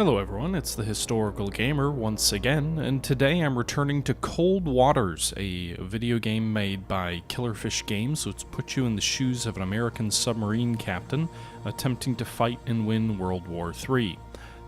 Hello everyone, it's the Historical Gamer once again, and today I'm returning to Cold Waters, a video game made by Killerfish Games, which puts you in the shoes of an American submarine captain attempting to fight and win World War III.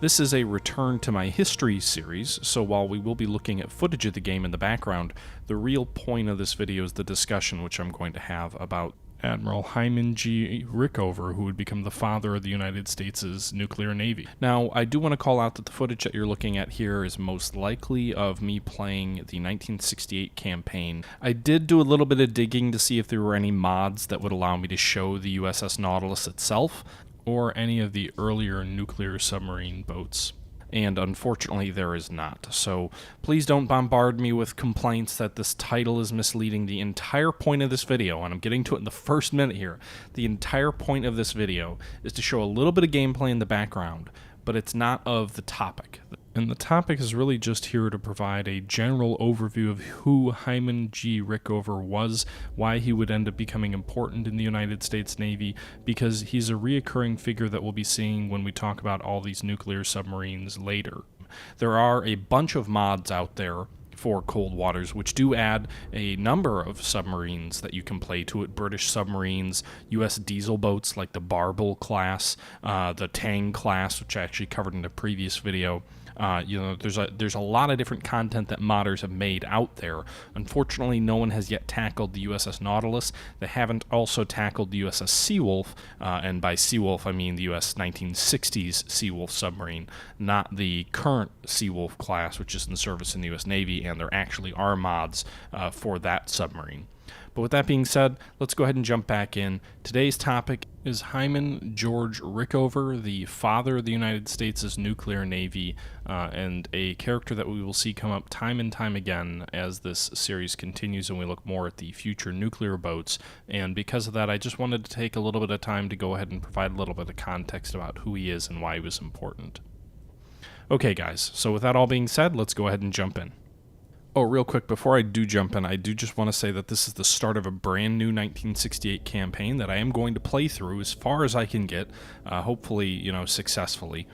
This is a return to my history series, so while we will be looking at footage of the game in the background, the real point of this video is the discussion which I'm going to have about Admiral Hyman G Rickover, who would become the father of the United States' nuclear navy. Now, I do want to call out that the footage that you're looking at here is most likely of me playing the 1968 campaign. I did do a little bit of digging to see if there were any mods that would allow me to show the USS Nautilus itself, or any of the earlier nuclear submarine boats. And unfortunately there is not. So please don't bombard me with complaints that this title is misleading. The entire point of this video, and I'm getting to it in the first minute here, the entire point of this video is to show a little bit of gameplay in the background, but it's not of the topic. And the topic is really just here to provide a general overview of who Hyman G Rickover was, why he would end up becoming important in the United States Navy, because he's a reoccurring figure that we'll be seeing when we talk about all these nuclear submarines later. There are a bunch of mods out there for Cold Waters, which do add a number of submarines that you can play to it. British submarines, U.S. diesel boats like the Barble class, the Tang class, which I actually covered in a previous video. There's a lot of different content that modders have made out there. Unfortunately, no one has yet tackled the USS Nautilus. They haven't also tackled the USS Seawolf, and by Seawolf I mean the US 1960s Seawolf submarine, not the current Seawolf class, which is in service in the US Navy, and there actually are mods for that submarine. But with that being said, let's go ahead and jump back in. Today's topic is Hyman George Rickover, the father of the United States' nuclear navy, and a character that we will see come up time and time again as this series continues and we look more at the future nuclear boats. And because of that, I just wanted to take a little bit of time to go ahead and provide a little bit of context about who he is and why he was important. Okay guys, so with that all being said, let's go ahead and jump in. Oh, real quick, before I do jump in, I do just want to say that this is the start of a brand new 1968 campaign that I am going to play through as far as I can get, hopefully, successfully.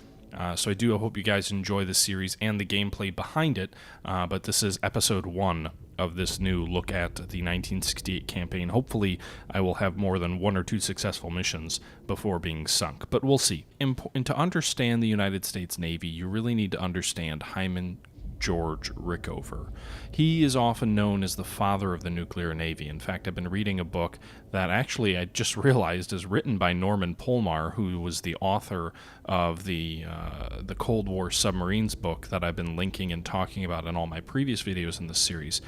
So I do hope you guys enjoy this series and the gameplay behind it, but this is episode 1 of this new look at the 1968 campaign. Hopefully, I will have more than 1 or 2 successful missions before being sunk, but we'll see. And to understand the United States Navy, you really need to understand Hyman George Rickover. He is often known as the father of the nuclear navy. In fact, I've been reading a book that actually I just realized is written by Norman Polmar, who was the author of the Cold War Submarines book that I've been linking and talking about in all my previous videos in this series.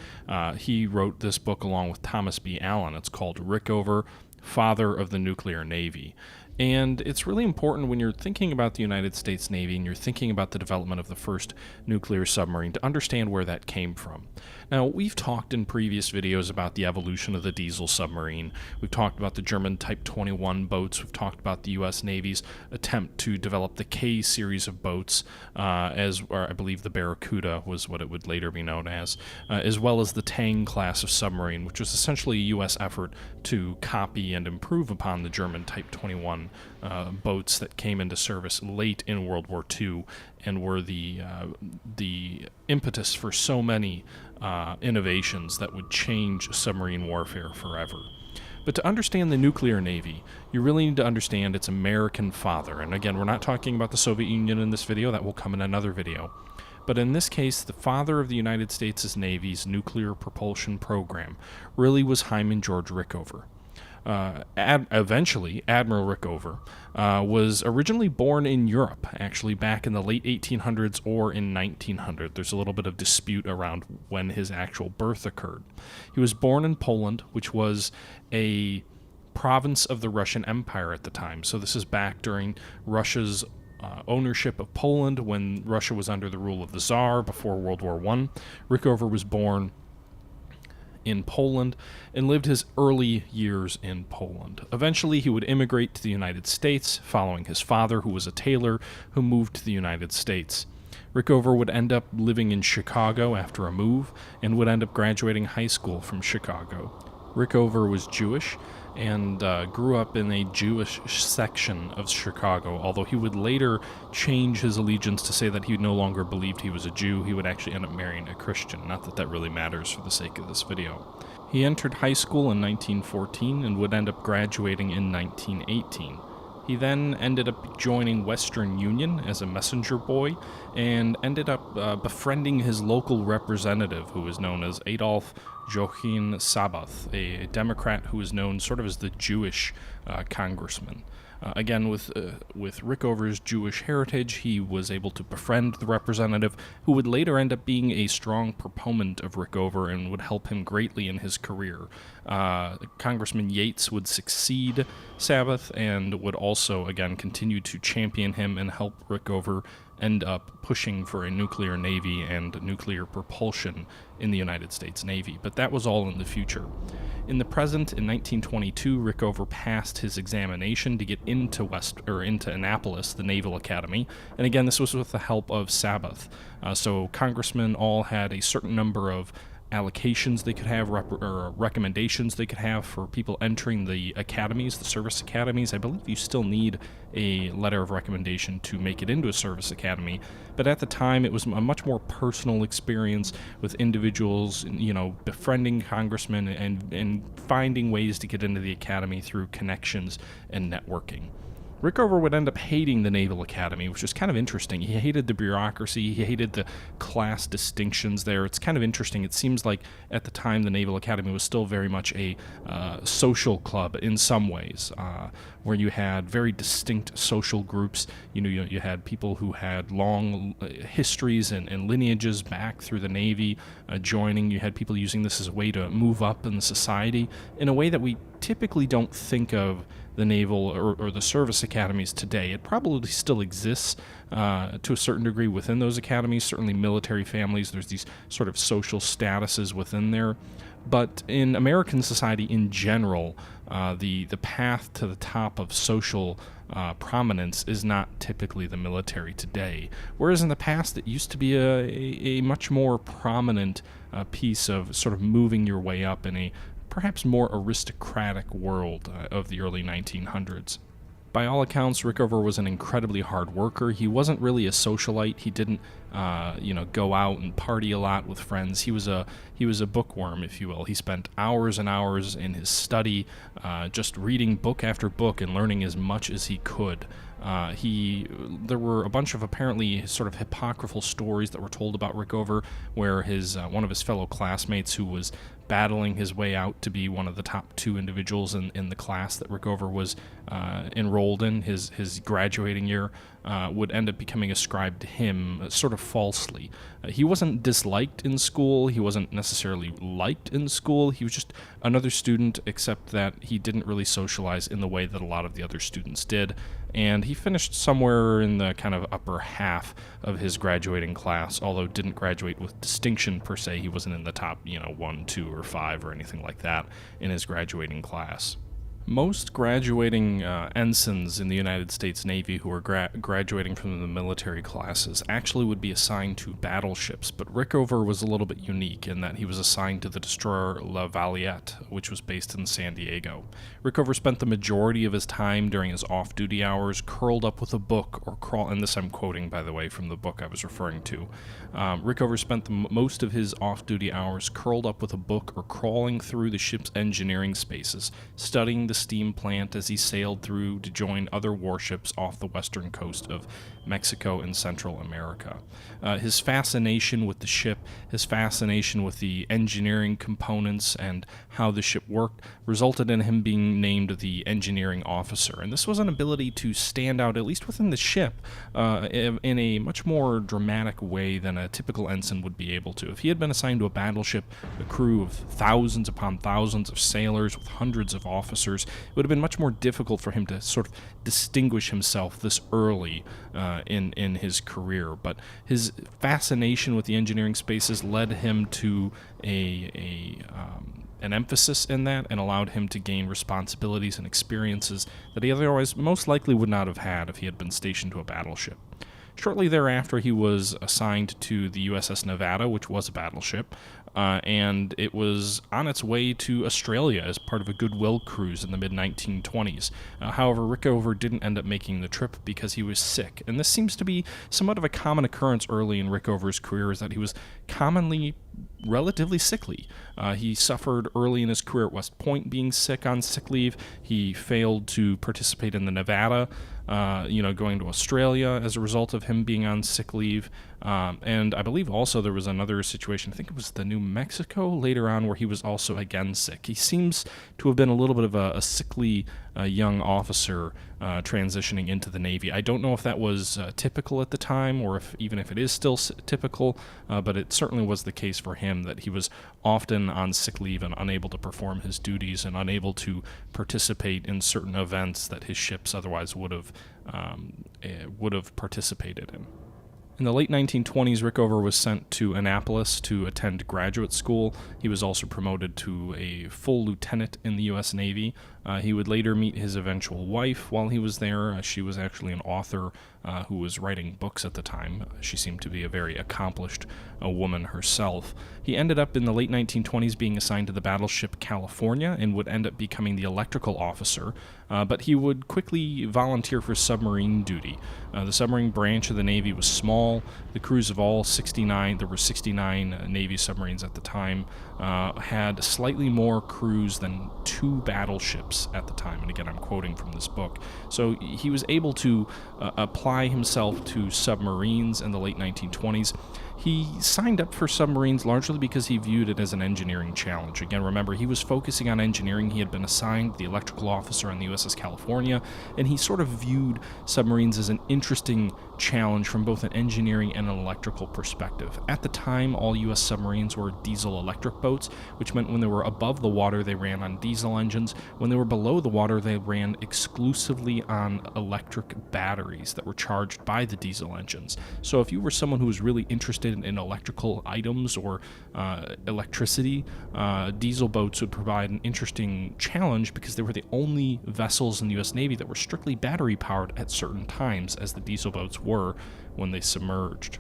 He wrote this book along with Thomas B. Allen. It's called Rickover, Father of the Nuclear Navy. And it's really important when you're thinking about the United States Navy and you're thinking about the development of the first nuclear submarine to understand where that came from. Now, we've talked in previous videos about the evolution of the diesel submarine. We've talked about the German Type 21 boats. We've talked about the U.S. Navy's attempt to develop the K series of boats, or I believe the Barracuda was what it would later be known as well as the Tang class of submarine, which was essentially a U.S. effort to copy and improve upon the German Type 21 boats that came into service late in World War II and were the impetus for so many innovations that would change submarine warfare forever. But to understand the nuclear navy, you really need to understand its American father. And again, we're not talking about the Soviet Union in this video. That will come in another video. But in this case, the father of the United States Navy's nuclear propulsion program really was Hyman George Rickover. Eventually, Admiral Rickover was originally born in Europe, actually back in the late 1800s or in 1900. There's a little bit of dispute around when his actual birth occurred. He was born in Poland, which was a province of the Russian Empire at the time. So this is back during Russia's ownership of Poland, when Russia was under the rule of the Tsar before World War I. Rickover was born in Poland and lived his early years in Poland. Eventually, he would immigrate to the United States, following his father, who was a tailor, who moved to the United States. Rickover would end up living in Chicago after a move, and would end up graduating high school from Chicago. Rickover was Jewish and grew up in a Jewish section of Chicago, although he would later change his allegiance to say that he no longer believed he was a Jew. He would actually end up marrying a Christian. Not that that really matters for the sake of this video. He entered high school in 1914 and would end up graduating in 1918. He then ended up joining Western Union as a messenger boy and ended up befriending his local representative, who was known as Adolf Joachim Sabath, a Democrat who was known sort of as the Jewish congressman. Again, with Rickover's Jewish heritage, he was able to befriend the representative, who would later end up being a strong proponent of Rickover and would help him greatly in his career. Congressman Yates would succeed Sabath and would also, again, continue to champion him and help Rickover end up pushing for a nuclear navy and nuclear propulsion in the United States Navy. But that was all in the future. In the present, in 1922, Rickover passed his examination to get into Annapolis, the Naval Academy, and again, this was with the help of Sabath. So congressmen all had a certain number of allocations they could have, or recommendations they could have for people entering the academies, the service academies. I believe you still need a letter of recommendation to make it into a service academy, but at the time it was a much more personal experience with individuals, befriending congressmen and finding ways to get into the academy through connections and networking. Rickover would end up hating the Naval Academy, which is kind of interesting. He hated the bureaucracy. He hated the class distinctions there. It's kind of interesting. It seems like at the time the Naval Academy was still very much a social club in some ways, where you had very distinct social groups. You had people who had long histories and lineages back through the Navy joining. You had people using this as a way to move up in the society in a way that we typically don't think of the naval or the service academies today. It probably still exists to a certain degree within those academies. Certainly military families, there's these sort of social statuses within there. But in American society in general, the path to the top of social prominence is not typically the military today. Whereas in the past, it used to be a much more prominent piece of sort of moving your way up in a perhaps more aristocratic world of the early 1900s. By all accounts, Rickover was an incredibly hard worker. He wasn't really a socialite. He didn't, go out and party a lot with friends. He was a bookworm, if you will. He spent hours and hours in his study, just reading book after book and learning as much as he could. There were a bunch of apparently sort of apocryphal stories that were told about Rickover, where one of his fellow classmates, who was battling his way out to be one of the top two individuals in the class that Rickover was enrolled in, his graduating year, would end up becoming ascribed to him sort of falsely. He wasn't disliked in school. He wasn't necessarily liked in school. He was just another student, except that he didn't really socialize in the way that a lot of the other students did. And he finished somewhere in the kind of upper half of his graduating class, although didn't graduate with distinction per se. He wasn't in the top, 1, 2, or 5 or anything like that in his graduating class. Most graduating ensigns in the United States Navy who are graduating from the military classes actually would be assigned to battleships, but Rickover was a little bit unique in that he was assigned to the destroyer La Valliette, which was based in San Diego. Rickover spent the majority of his time during his off-duty hours curled up with a book or and this I'm quoting, by the way, from the book I was referring to. Rickover spent most of his off-duty hours curled up with a book or crawling through the ship's engineering spaces, studying the steam plant as he sailed through to join other warships off the western coast of Mexico and Central America. His fascination with the ship, his fascination with the engineering components and how the ship worked, resulted in him being named the engineering officer. And this was an ability to stand out, at least within the ship, in a much more dramatic way than a typical ensign would be able to. If he had been assigned to a battleship, a crew of thousands upon thousands of sailors with hundreds of officers, it would have been much more difficult for him to sort of distinguish himself this early in his career. But his fascination with the engineering spaces led him to an emphasis in that and allowed him to gain responsibilities and experiences that he otherwise most likely would not have had if he had been stationed to a battleship. Shortly thereafter, he was assigned to the USS Nevada, which was a battleship. and it was on its way to Australia as part of a goodwill cruise in the mid-1920s. However, Rickover didn't end up making the trip because he was sick, and this seems to be somewhat of a common occurrence early in Rickover's career, is that he was commonly relatively sickly. He suffered early in his career at West Point being sick on sick leave. He failed to participate in the Nevada, going to Australia as a result of him being on sick leave. And I believe also there was another situation, I think it was the New Mexico later on, where he was also again sick. He seems to have been a little bit of a sickly young officer transitioning into the Navy. I don't know if that was typical at the time, or even if it is still typical, but it certainly was the case for him that he was often on sick leave and unable to perform his duties and unable to participate in certain events that his ships otherwise would have participated in. In the late 1920s, Rickover was sent to Annapolis to attend graduate school. He was also promoted to a full lieutenant in the U.S. Navy. He would later meet his eventual wife while he was there. She was actually an author who was writing books at the time. She seemed to be a very accomplished woman herself. He ended up in the late 1920s being assigned to the battleship California and would end up becoming the electrical officer, but he would quickly volunteer for submarine duty. The submarine branch of the Navy was small. The crews of all 69, there were 69 Navy submarines at the time, had slightly more crews than 2 battleships at the time. And again, I'm quoting from this book. So he was able to apply himself to submarines in the late 1920s. He signed up for submarines largely because he viewed it as an engineering challenge. Again, remember, he was focusing on engineering. He had been assigned the electrical officer on the USS California, and he sort of viewed submarines as an interesting challenge from both an engineering and an electrical perspective. At the time, all U.S. submarines were diesel-electric boats, which meant when they were above the water, they ran on diesel engines. When they were below the water, they ran exclusively on electric batteries that were charged by the diesel engines. So if you were someone who was really interested in electrical items or electricity, diesel boats would provide an interesting challenge because they were the only vessels in the U.S. Navy that were strictly battery-powered at certain times, as the diesel boats were when they submerged.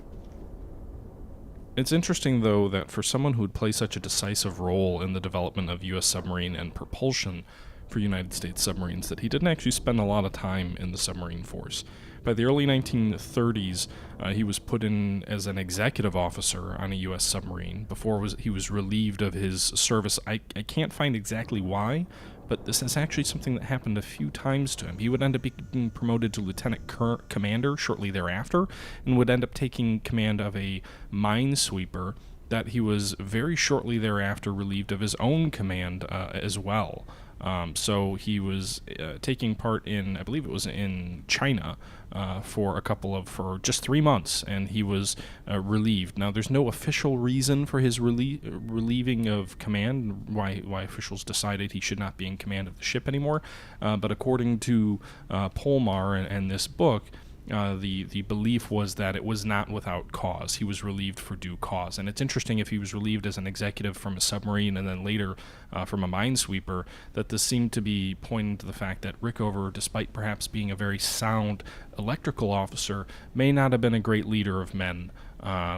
It's interesting, though, that for someone who would play such a decisive role in the development of U.S. submarine and propulsion for United States submarines, that he didn't actually spend a lot of time in the submarine force. By the early 1930s, he was put in as an executive officer on a U.S. submarine before he was relieved of his service. I can't find exactly why, but this is actually something that happened a few times to him. He would end up being promoted to lieutenant commander shortly thereafter, and would end up taking command of a minesweeper that he was very shortly thereafter relieved of his own command as well. So he was taking part in, I believe it was in China, for just 3 months, and he was relieved. Now, there's no official reason for his relieving of command, why officials decided he should not be in command of the ship anymore, but according to Polmar and this book, the belief was that it was not without cause. He was relieved for due cause. And it's interesting, if he was relieved as an executive from a submarine and then later from a minesweeper, that this seemed to be pointing to the fact that Rickover, despite perhaps being a very sound electrical officer, may not have been a great leader of men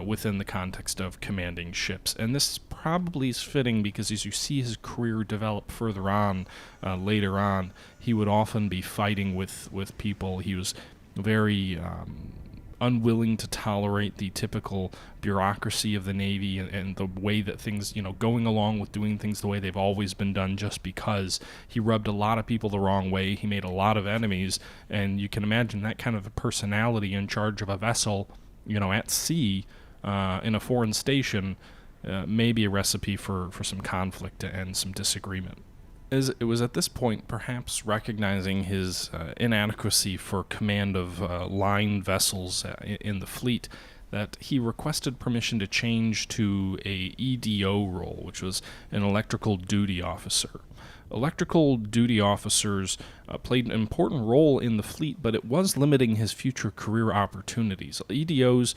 within the context of commanding ships. And this probably is fitting because as you see his career develop further on, later on, he would often be fighting with people. He was very unwilling to tolerate the typical bureaucracy of the Navy and the way that things, going along with doing things the way they've always been done, just because he rubbed a lot of people the wrong way. He made a lot of enemies, and you can imagine that kind of a personality in charge of a vessel, at sea in a foreign station, may be a recipe for some conflict and some disagreement. As it was at this point, perhaps recognizing his inadequacy for command of line vessels in the fleet, that he requested permission to change to a EDO role, which was an electrical duty officer. Electrical duty officers played an important role in the fleet, but it was limiting his future career opportunities. EDOs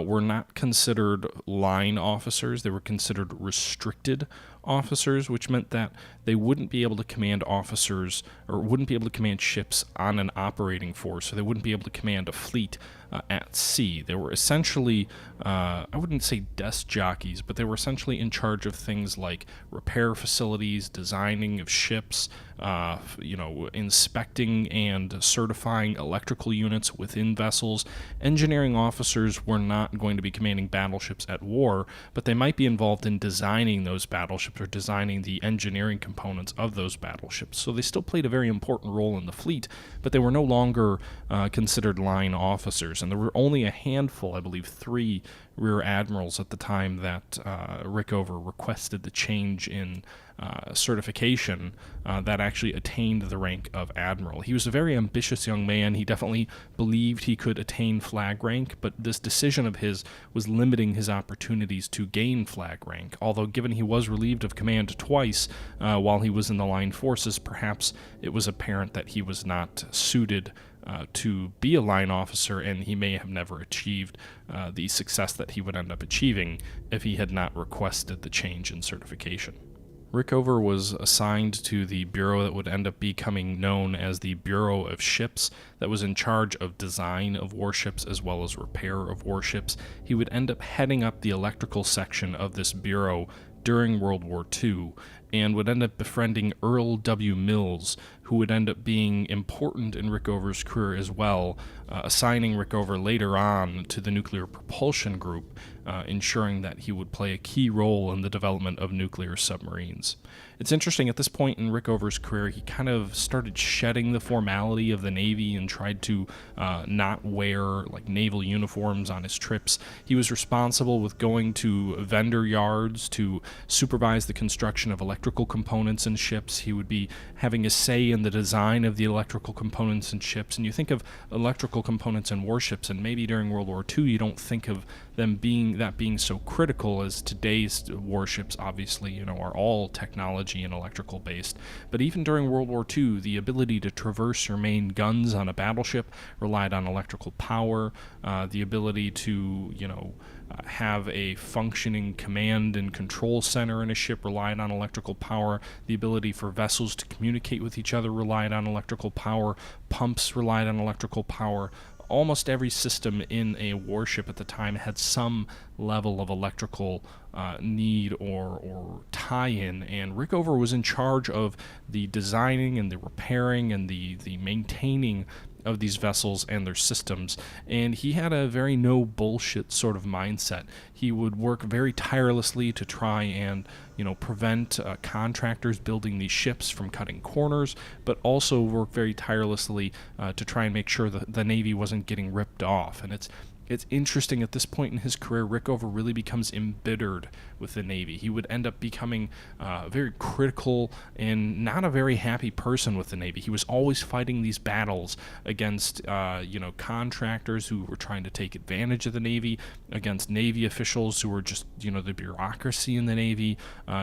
were not considered line officers. They were considered restricted officers, which meant that they wouldn't be able to command officers or wouldn't be able to command ships on an operating force, so they wouldn't be able to command a fleet at sea. They were essentially, I wouldn't say desk jockeys, but they were essentially in charge of things like repair facilities, designing of ships, inspecting and certifying electrical units within vessels. Engineering officers were not going to be commanding battleships at war, but they might be involved in designing those battleships or designing the engineering components of those battleships. So they still played a very important role in the fleet, but they were no longer considered line officers. And there were only a handful, I believe 3 rear admirals at the time that Rickover requested the change in certification that actually attained the rank of admiral. He was a very ambitious young man. He definitely believed he could attain flag rank, but this decision of his was limiting his opportunities to gain flag rank. Although given he was relieved of command twice while he was in the line forces, perhaps it was apparent that he was not suited to be a line officer, and he may have never achieved the success that he would end up achieving if he had not requested the change in certification. Rickover was assigned to the bureau that would end up becoming known as the Bureau of Ships, that was in charge of design of warships as well as repair of warships. He would end up heading up the electrical section of this bureau during World War II, and would end up befriending Earl W. Mills, who would end up being important in Rickover's career as well, assigning Rickover later on to the nuclear propulsion group, ensuring that he would play a key role in the development of nuclear submarines. It's interesting, at this point in Rickover's career, he kind of started shedding the formality of the Navy and tried to not wear like naval uniforms on his trips. He was responsible with going to vendor yards to supervise the construction of electrical components in ships. He would be having a say in the design of the electrical components in ships. And you think of electrical components in warships, and maybe during World War II you don't think of them being so critical as today's warships obviously are all technology and electrical based. But even during World War II, the ability to traverse your main guns on a battleship relied on electrical power. The ability to have a functioning command and control center in a ship relied on electrical power. The ability for vessels to communicate with each other relied on electrical power. Pumps relied on electrical power. Almost every system in a warship at the time had some level of electrical need or tie-in, and Rickover was in charge of the designing and the repairing and the maintaining of these vessels and their systems, and he had a very no bullshit sort of mindset. He would work very tirelessly to try and prevent contractors building these ships from cutting corners, but also work very tirelessly to try and make sure that the Navy wasn't getting ripped off. And it's interesting, at this point in his career, Rickover really becomes embittered with the Navy. He would end up becoming very critical and not a very happy person with the Navy. He was always fighting these battles against, contractors who were trying to take advantage of the Navy, against Navy officials who were just, the bureaucracy in the Navy.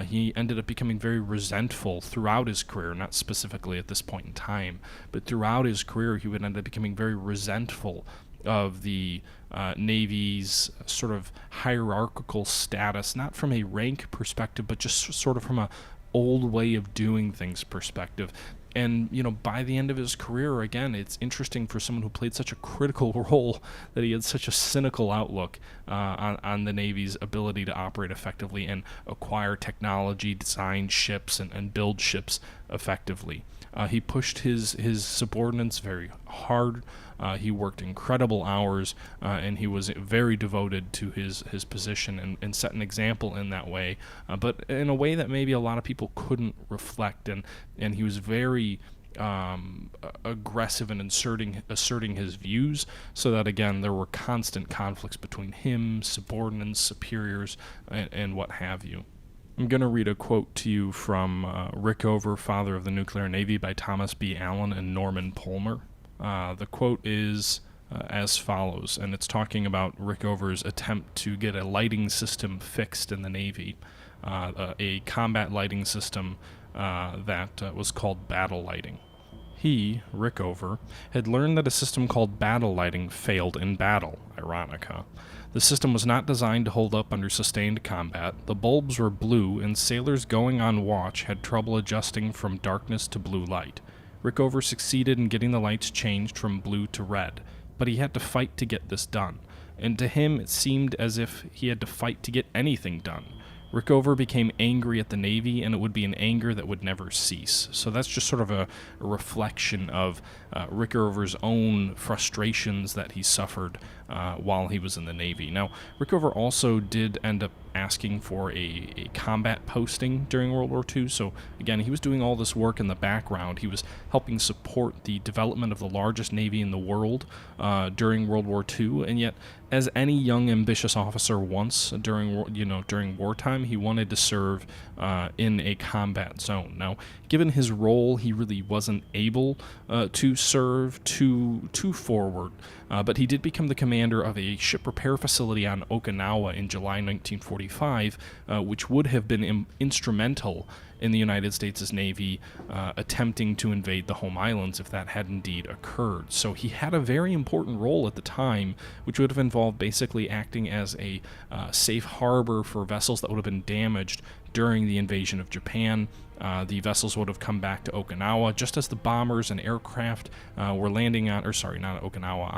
He ended up becoming very resentful throughout his career, not specifically at this point in time, but throughout his career, he would end up becoming very resentful of the Navy's sort of hierarchical status, not from a rank perspective, but just sort of from a old way of doing things perspective. And, by the end of his career, again, it's interesting for someone who played such a critical role that he had such a cynical outlook on the Navy's ability to operate effectively and acquire technology, design ships, and build ships effectively. He pushed his subordinates very hard. He worked incredible hours, and he was very devoted to his position and set an example in that way, but in a way that maybe a lot of people couldn't reflect. And he was very aggressive in asserting his views, so that, again, there were constant conflicts between him, subordinates, superiors, and what have you. I'm going to read a quote to you from Rickover, Father of the Nuclear Navy by Thomas B. Allen and Norman Palmer. The quote is as follows, and it's talking about Rickover's attempt to get a lighting system fixed in the Navy, a combat lighting system that was called battle lighting. He, Rickover, had learned that a system called battle lighting failed in battle, ironica. The system was not designed to hold up under sustained combat. The bulbs were blue, and sailors going on watch had trouble adjusting from darkness to blue light. Rickover succeeded in getting the lights changed from blue to red, but he had to fight to get this done, and to him it seemed as if he had to fight to get anything done. Rickover became angry at the Navy, and it would be an anger that would never cease. So that's just sort of a reflection of Rickover's own frustrations that he suffered while he was in the Navy. Now, Rickover also did end up asking for a combat posting during World War II. So again, he was doing all this work in the background. He was helping support the development of the largest Navy in the world during World War II, and yet, as any young, ambitious officer once during wartime, he wanted to serve in a combat zone. Now, given his role, he really wasn't able to serve too forward, but he did become the commander of a ship repair facility on Okinawa in July 1945, which would have been instrumental in the United States' Navy attempting to invade the home islands if that had indeed occurred. So he had a very important role at the time, which would have involved basically acting as a safe harbor for vessels that would have been damaged during the invasion of Japan. The vessels would have come back to Okinawa just as the bombers and aircraft were landing on, or sorry, not Okinawa,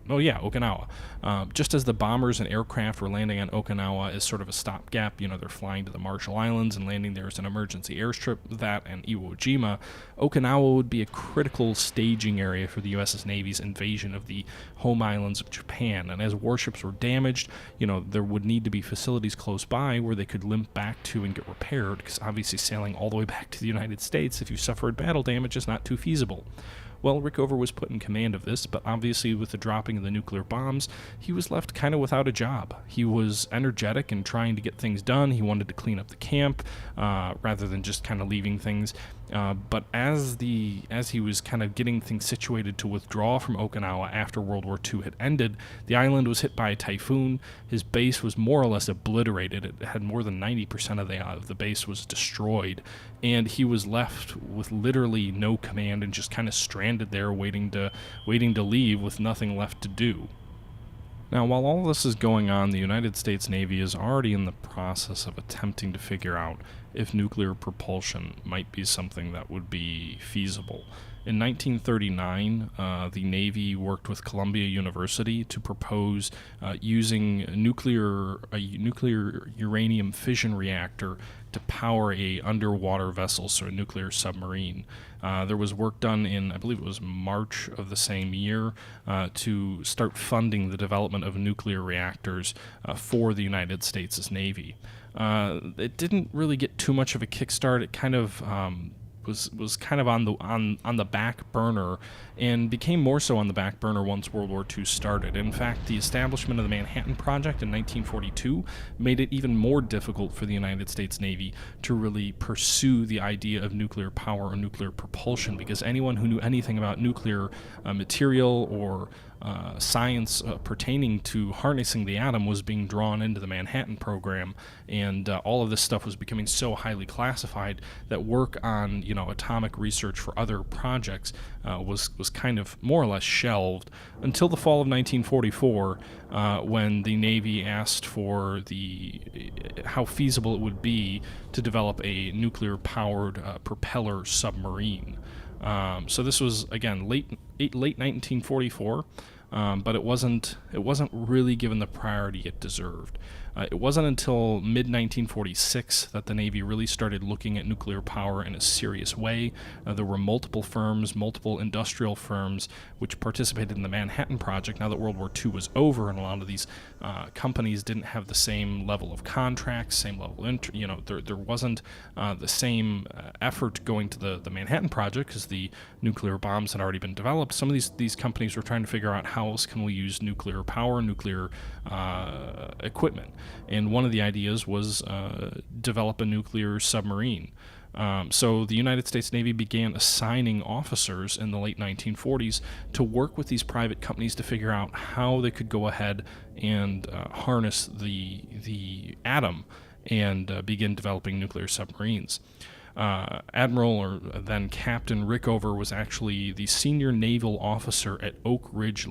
Okinawa. Just as the bombers and aircraft were landing on Okinawa as sort of a stopgap, they're flying to the Marshall Islands and landing there as an emergency airstrip, that and Iwo Jima, Okinawa would be a critical staging area for the U.S. Navy's invasion of the home islands of Japan. And as warships were damaged, there would need to be facilities close by where they could limp back to and get repaired, because obviously sailing all the way back to the United States if you suffered battle damage is not too feasible. Well, Rickover was put in command of this, but obviously with the dropping of the nuclear bombs, he was left kind of without a job. He was energetic and trying to get things done. He wanted to clean up the camp rather than just kind of leaving things. But as he was kind of getting things situated to withdraw from Okinawa after World War II had ended, the island was hit by a typhoon. His base was more or less obliterated. It had more than 90% of the base was destroyed, and he was left with literally no command and just kind of stranded there waiting to leave with nothing left to do. Now, while all this is going on, the United States Navy is already in the process of attempting to figure out if nuclear propulsion might be something that would be feasible. In 1939, the Navy worked with Columbia University to propose using a nuclear uranium fission reactor to power a underwater vessel, so a nuclear submarine. There was work done in, I believe it was March of the same year, to start funding the development of nuclear reactors for the United States' Navy. It didn't really get too much of a kickstart. It kind of was kind of on the back burner, and became more so on the back burner once World War II started. In fact, the establishment of the Manhattan Project in 1942 made it even more difficult for the United States Navy to really pursue the idea of nuclear power or nuclear propulsion, because anyone who knew anything about nuclear material or science pertaining to harnessing the atom was being drawn into the Manhattan program, and all of this stuff was becoming so highly classified that work on atomic research for other projects was kind of more or less shelved until the fall of 1944, when the Navy asked for how feasible it would be to develop a nuclear-powered propeller submarine. So this was, again, late 1944, but it wasn't really given the priority it deserved. It wasn't until mid-1946 that the Navy really started looking at nuclear power in a serious way. There were multiple industrial firms, which participated in the Manhattan Project now that World War II was over, and a lot of these companies didn't have the same level of contracts, same level there wasn't the same effort going to the Manhattan Project, because the nuclear bombs had already been developed. Some of these companies were trying to figure out how else can we use nuclear power, nuclear equipment. And one of the ideas was develop a nuclear submarine. So the United States Navy began assigning officers in the late 1940s to work with these private companies to figure out how they could go ahead and harness the atom and begin developing nuclear submarines. Admiral, or then Captain Rickover, was actually the senior naval officer at Oak Ridge.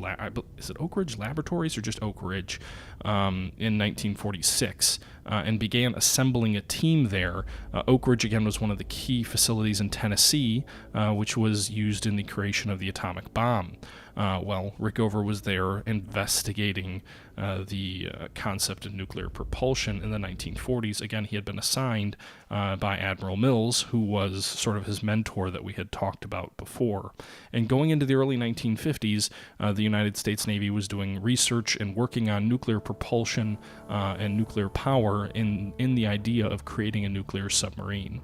Is it Oak Ridge Laboratories or just Oak Ridge? In 1946, and began assembling a team there. Oak Ridge, again, was one of the key facilities in Tennessee, which was used in the creation of the atomic bomb. Rickover was there investigating the concept of nuclear propulsion in the 1940s. Again, he had been assigned by Admiral Mills, who was sort of his mentor that we had talked about before. And going into the early 1950s, the United States Navy was doing research and working on nuclear propulsion and nuclear power in the idea of creating a nuclear submarine.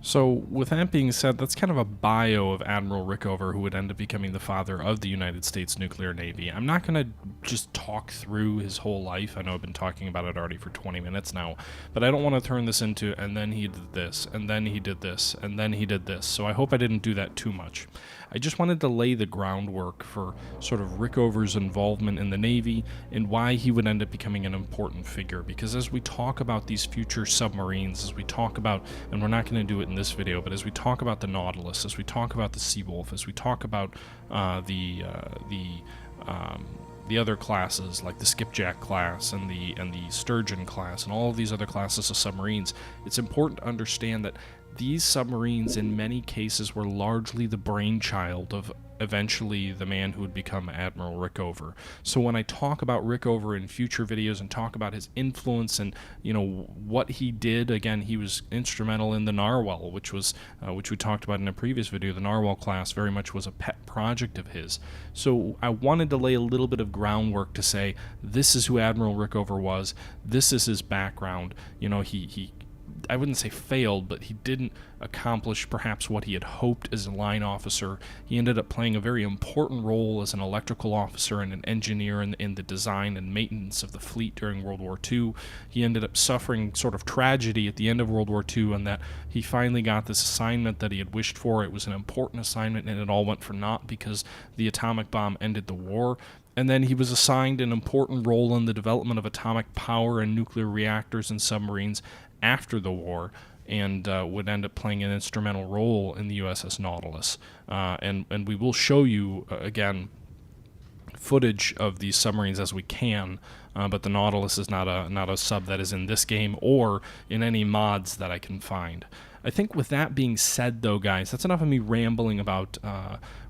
So, with that being said, that's kind of a bio of Admiral Rickover, who would end up becoming the father of the United States nuclear navy. I'm not going to just talk through his whole life. I know I've been talking about it already for 20 minutes now, but I don't want to turn this into, and then he did this, and then he did this, and then he did this. So I hope I didn't do that too much. I just wanted to lay the groundwork for sort of Rickover's involvement in the Navy and why he would end up becoming an important figure. Because as we talk about these future submarines, as we talk about, and we're not going to do it in this video, but as we talk about the Nautilus, as we talk about the Seawolf, as we talk about the other classes like the Skipjack class and the Sturgeon class and all of these other classes of submarines, it's important to understand that these submarines in many cases were largely the brainchild of eventually the man who would become Admiral Rickover. So when I talk about Rickover in future videos and talk about his influence and what he did, again, he was instrumental in the Narwhal, which we talked about in a previous video. The Narwhal class very much was a pet project of his. So I wanted to lay a little bit of groundwork to say this is who Admiral Rickover was. This is his background. He I wouldn't say failed, but he didn't accomplish perhaps what he had hoped as a line officer. He ended up playing a very important role as an electrical officer and an engineer in the design and maintenance of the fleet during World War II. He ended up suffering sort of tragedy at the end of World War II, and that he finally got this assignment that he had wished for. It was an important assignment, and it all went for naught because the atomic bomb ended the war. And then he was assigned an important role in the development of atomic power and nuclear reactors and submarines after the war, and would end up playing an instrumental role in the USS Nautilus. And we will show you, again, footage of these submarines as we can, but the Nautilus is not a sub that is in this game or in any mods that I can find. I think with that being said, though, guys, that's enough of me rambling about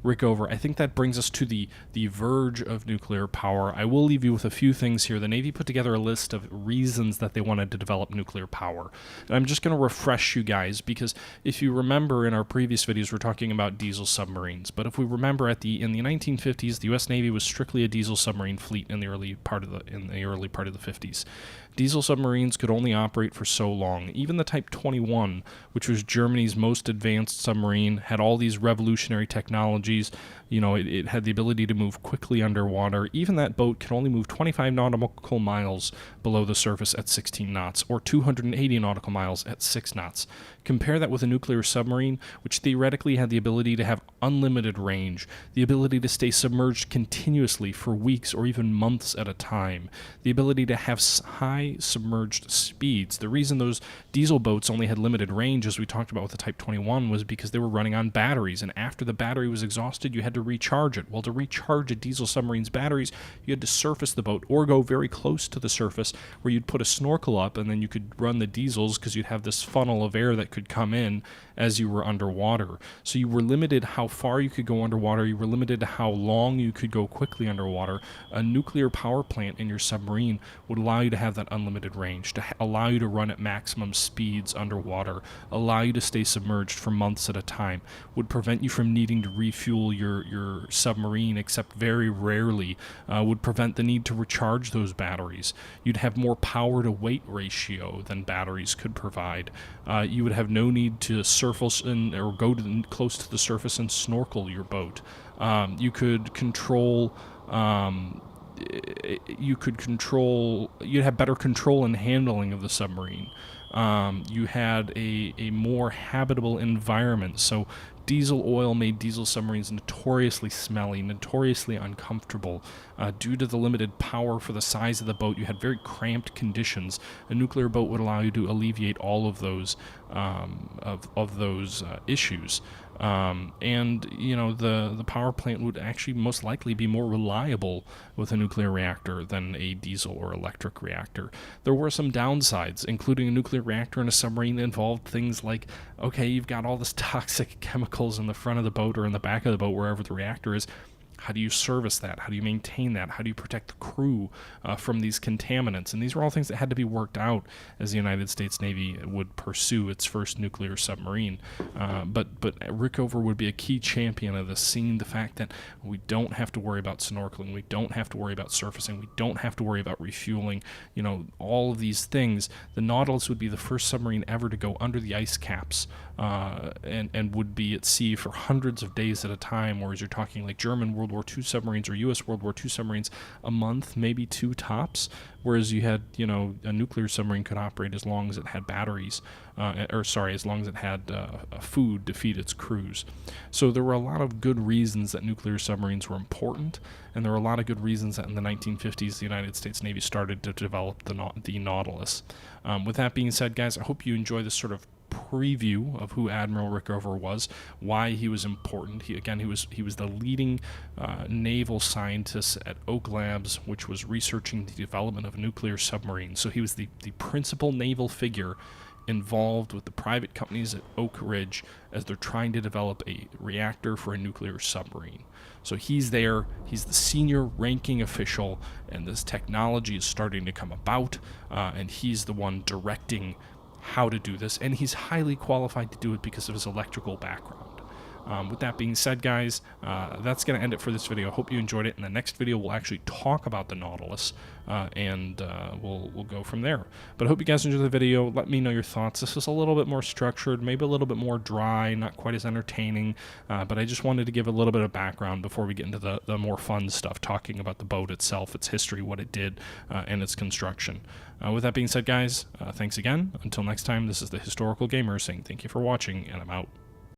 Rickover. I think that brings us to the verge of nuclear power. I will leave you with a few things here. The Navy put together a list of reasons that they wanted to develop nuclear power. And I'm just going to refresh you guys, because if you remember in our previous videos, we're talking about diesel submarines. But if we remember in the 1950s, the U.S. Navy was strictly a diesel submarine fleet in the early part of the 50s. Diesel submarines could only operate for so long. Even the Type 21, which was Germany's most advanced submarine, had all these revolutionary technologies. It had the ability to move quickly underwater. Even that boat could only move 25 nautical miles below the surface at 16 knots, or 280 nautical miles at 6 knots. Compare that with a nuclear submarine, which theoretically had the ability to have unlimited range, the ability to stay submerged continuously for weeks or even months at a time, the ability to have high submerged speeds. The reason those diesel boats only had limited range, as we talked about with the Type 21, was because they were running on batteries, and after the battery was exhausted, you had to recharge it. Well, to recharge a diesel submarine's batteries, you had to surface the boat or go very close to the surface where you'd put a snorkel up, and then you could run the diesels because you'd have this funnel of air that could come in as you were underwater. So you were limited how far you could go underwater. You were limited to how long you could go quickly underwater. A nuclear power plant in your submarine would allow you to have that unlimited range, to allow you to run at maximum speeds underwater, allow you to stay submerged for months at a time, would prevent you from needing to refuel your submarine except very rarely, would prevent the need to recharge those batteries. You'd have more power to weight ratio than batteries could provide. You would have no need to surface or go close to the surface and snorkel your boat. You could control. You'd have better control and handling of the submarine. You had a more habitable environment. So diesel oil made diesel submarines notoriously smelly, notoriously uncomfortable. Due to the limited power for the size of the boat, you had very cramped conditions. A nuclear boat would allow you to alleviate all of those issues. And you know, the power plant would actually most likely be more reliable with a nuclear reactor than a diesel or electric reactor. There were some downsides, including a nuclear reactor in a submarine that involved things like, okay, you've got all this toxic chemicals in the front of the boat or in the back of the boat, wherever the reactor is. How do you service that? How do you maintain that? How do you protect the crew from these contaminants? And these were all things that had to be worked out as the United States Navy would pursue its first nuclear submarine. But Rickover would be a key champion of this, seeing the fact that we don't have to worry about snorkeling, we don't have to worry about surfacing, we don't have to worry about refueling, you know, all of these things. The Nautilus would be the first submarine ever to go under the ice caps and would be at sea for hundreds of days at a time, whereas you're talking like German World War II submarines or U.S. World War II submarines, a month, maybe two tops, whereas you had, you know, a nuclear submarine could operate as long as it had batteries, as long as it had food to feed its crews. So there were a lot of good reasons that nuclear submarines were important, and there were a lot of good reasons that in the 1950s the United States Navy started to develop the Nautilus. With that being said, guys, I hope you enjoy this sort of preview of who Admiral Rickover was, why he was important. He was the leading naval scientist at Oak Labs, which was researching the development of a nuclear submarine. So he was the principal naval figure involved with the private companies at Oak Ridge as they're trying to develop a reactor for a nuclear submarine. So he's there, he's the senior ranking official, and this technology is starting to come about, and he's the one directing how to do this, and he's highly qualified to do it because of his electrical background. With that being said, guys, that's going to end it for this video. I hope you enjoyed it. In the next video, we'll actually talk about the Nautilus, and we'll go from there. But I hope you guys enjoyed the video. Let me know your thoughts. This was a little bit more structured, maybe a little bit more dry, not quite as entertaining, but I just wanted to give a little bit of background before we get into the more fun stuff, talking about the boat itself, its history, what it did, and its construction. With that being said, guys, thanks again. Until next time, this is the Historical Gamer saying thank you for watching, and I'm out.